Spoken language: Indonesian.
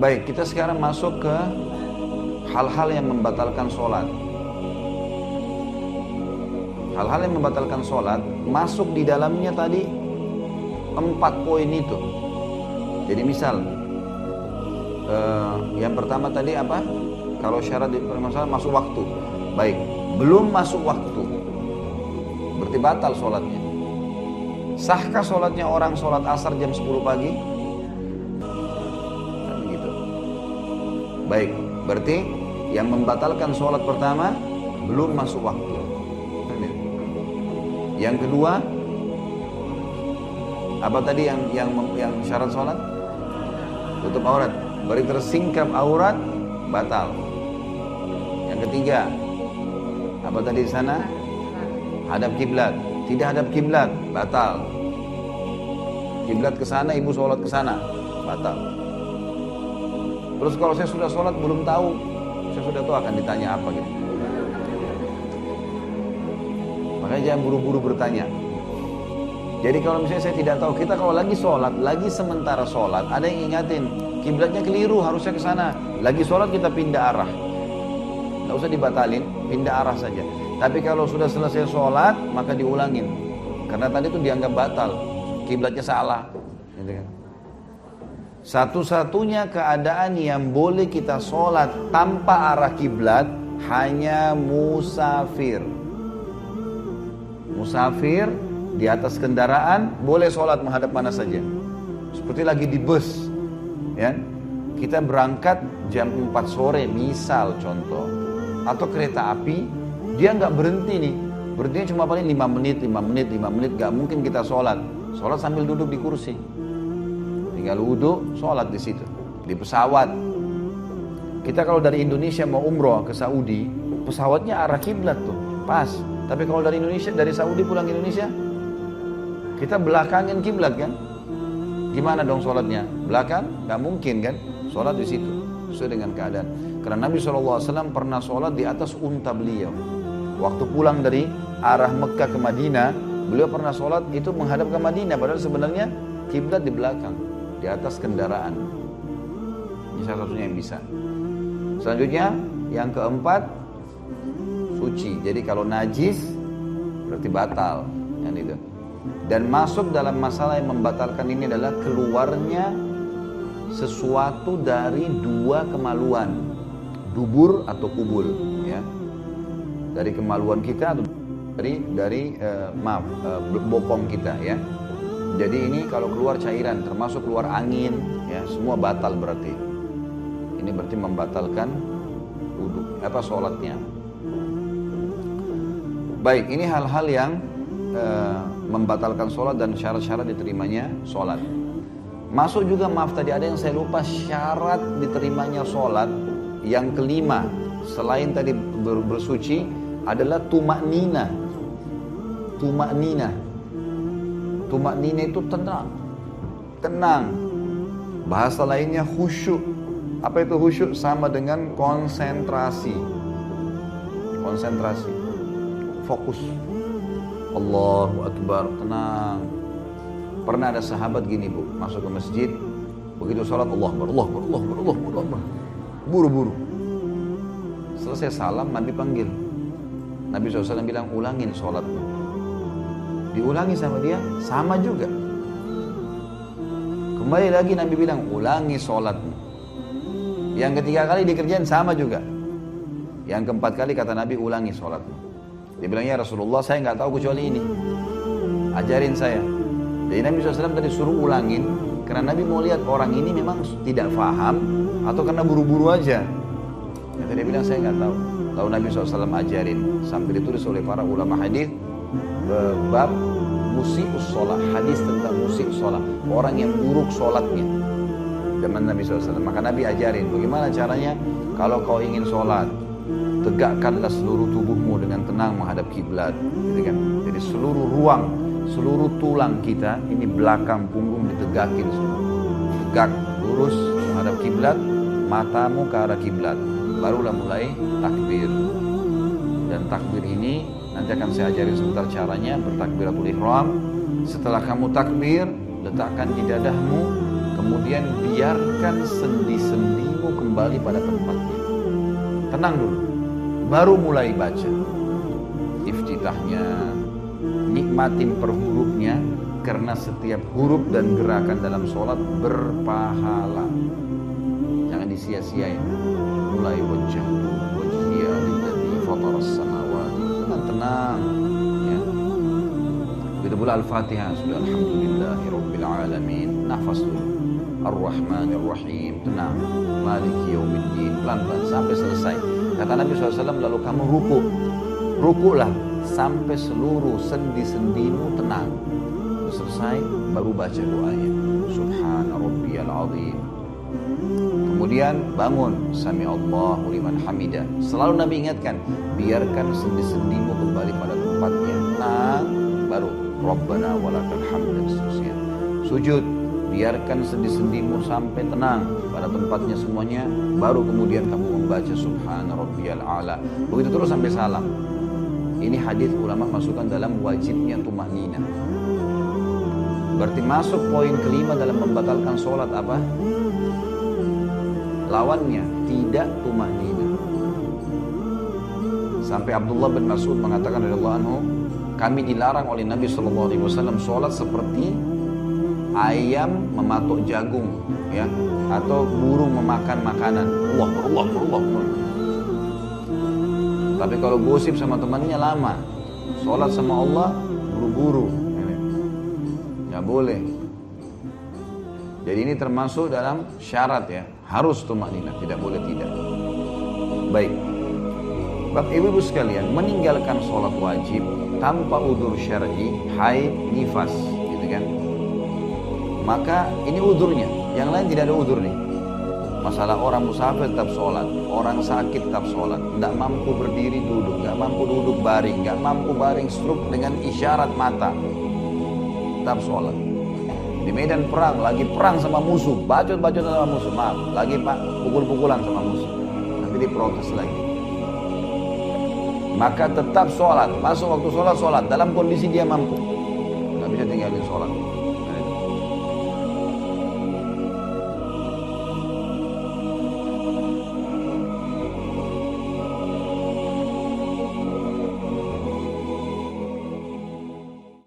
Baik, kita sekarang masuk ke hal-hal yang membatalkan sholat. Hal-hal yang membatalkan sholat masuk di dalamnya tadi 4 poin itu. Jadi misal yang pertama tadi apa? Kalau syarat masalah masuk waktu. Baik, belum masuk waktu, berarti batal sholatnya. Sahkah sholatnya orang sholat asar jam 10 pagi? Kan begitu. Baik, berarti yang membatalkan sholat pertama belum masuk waktu. Yang kedua, apa tadi yang syarat sholat? Tutup aurat. Berarti tersingkap aurat, batal. Yang ketiga, apa tadi di sana? Hadap kiblat. Tidak hadap kiblat, batal. Kiblat ke sana, ibu sholat ke sana, batal. Terus kalau saya sudah sholat belum tahu, saya sudah tahu akan ditanya apa gitu. Makanya jangan buru-buru bertanya. Jadi kalau misalnya saya tidak tahu, kita kalau lagi sholat, lagi sementara sholat, ada yang ingatin, kiblatnya keliru, harusnya ke sana. Lagi sholat kita pindah arah. Nggak usah dibatalin, pindah arah saja. Tapi kalau sudah selesai sholat, maka diulangin. Karena tadi itu dianggap batal, kiblatnya salah. Gitu kan. Satu-satunya keadaan yang boleh kita sholat tanpa arah kiblat hanya musafir. Musafir di atas kendaraan boleh sholat menghadap mana saja. Seperti lagi di bus, ya. Kita berangkat jam 4 sore, misal contoh, atau kereta api, dia nggak berhenti nih. Berhentinya cuma paling 5 menit, 5 menit, 5 menit, nggak mungkin kita sholat. Sholat sambil duduk di kursi. Tinggal wudhu, sholat di situ. Di pesawat. Kita kalau dari Indonesia mau umroh ke Saudi, pesawatnya arah kiblat tuh, pas. Tapi kalau dari Indonesia, dari Saudi pulang ke Indonesia, kita belakangin kiblat kan? Gimana dong sholatnya? Belakang? Gak mungkin kan? Sholat di situ, sesuai dengan keadaan. Karena Nabi SAW pernah sholat di atas unta beliau. Waktu pulang dari arah Mekah ke Madinah, beliau pernah sholat itu menghadap ke Madinah. Padahal sebenarnya kiblat di belakang, di atas kendaraan. Ini salah satunya yang bisa. Selanjutnya, yang keempat, suci. Jadi kalau najis berarti batal, kan itu. Dan masuk dalam masalah yang membatalkan ini adalah keluarnya sesuatu dari 2 kemaluan, dubur atau kubul, ya. Dari kemaluan kita atau dari bokong kita, ya. Jadi ini kalau keluar cairan, termasuk keluar angin, ya, semua batal berarti. Ini berarti membatalkan wudu, sholatnya. Baik, ini hal-hal yang membatalkan sholat dan syarat-syarat diterimanya sholat. Masuk juga, maaf tadi ada yang saya lupa, syarat diterimanya sholat yang kelima selain tadi bersuci adalah tumaknina. Tumaknina itu tenang. Bahasa lainnya khusyuk. Apa itu khusyuk? Sama dengan konsentrasi. Fokus. Allahu Akbar, tenang. Pernah ada sahabat gini bu, masuk ke masjid, begitu sholat Allah Akbar. Buru-buru. Selesai salam, Nabi panggil. Nabi SAW bilang, ulangin sholatmu. Diulangi sama dia, sama juga. Kembali lagi Nabi bilang, ulangi sholatmu. Yang ketiga kali dikerjain sama juga. Yang keempat kali kata Nabi, ulangi sholatmu. Dia bilang, ya Rasulullah, saya nggak tahu kecuali ini. Ajarin saya. Jadi Nabi SAW tadi suruh ulangin, karena Nabi mau lihat orang ini memang tidak faham atau karena buru-buru aja. Yang dia bilang, saya nggak tahu. Lalu Nabi SAW ajarin, sampai ditulis oleh para ulama hadis bab musi'us sholat, hadis tentang musi'us sholat, orang yang buruk sholatnya. Zaman Nabi SAW, maka Nabi ajarin bagaimana caranya. Kalau kau ingin sholat, tegakkanlah seluruh tubuhmu dengan tenang menghadap kiblat, gitu kan? Jadi seluruh ruang, seluruh tulang kita ini belakang punggung ditegakin semua, tegak lurus menghadap kiblat, matamu ke arah kiblat, barulah mulai takbir. Dan takbir ini nanti akan saya ajarin sebentar caranya, bertakbiratul ihram. Setelah kamu takbir, letakkan di dadahmu, kemudian biarkan sendi-sendimu kembali pada tempatnya. Tenang dulu, baru mulai baca. Iftitahnya, nikmatin per hurufnya, karena setiap huruf dan gerakan dalam sholat berpahala. Jangan disia-siain. Mulai wajhiya lilladzi fataras samawati. Tenang, ya. Begitu pula Al-Fatihah sudah alhamdulillahirabbil alamin. Nafas dulu. Ar-Rahmanir Rahim. Tenang. Maliki yaumiddin. Pelan-pelan sampai selesai. Kata Nabi SAW, lalu kamu rukulah sampai seluruh sendi-sendimu tenang. Selesai baru baca doanya. Subhana rabbiyal azim. Kemudian bangun, sami Allahu liman hamidah. Selalu Nabi ingatkan, biarkan sendi-sendimu kembali pada tempatnya. Tenang, baru Rabbana walakal hamd dan seterusnya. Sujud, biarkan sendi-sendimu sampai tenang pada tempatnya semuanya, baru kemudian kamu membaca Subhana rabbiyal a'la. Begitu terus sampai salam. Ini hadis ulama masukkan dalam wajibnya tumanina. Berarti masuk poin kelima dalam membatalkan sholat apa? Lawannya tidak tumanina. Sampai Abdullah bin Mas'ud mengatakan radhiyallahu anhu, kami dilarang oleh Nabi SAW sholat seperti ayam mematuk jagung, ya, atau burung memakan makanan. Allah. Tapi kalau gosip sama temannya lama, sholat sama Allah buru-buru, nggak boleh. Jadi ini termasuk dalam syarat, ya, harus tumanina, tidak boleh tidak. Baik, Bapak Ibu sekalian, meninggalkan sholat wajib tanpa udzur syar'i, haid, nifas, gitu kan? Maka ini udzurnya, yang lain tidak ada udzur nih. Masalah orang musafir tetap sholat, orang sakit tetap sholat, tidak mampu berdiri duduk, nggak mampu duduk baring, nggak mampu baring struk dengan isyarat mata, tetap sholat. Di medan perang, lagi perang sama musuh, bacot-bacot sama musuh, maaf, lagi pukul-pukulan sama musuh, nanti diprotes lagi. Maka tetap sholat, masuk waktu sholat, dalam kondisi dia mampu, nggak bisa tinggalin sholat.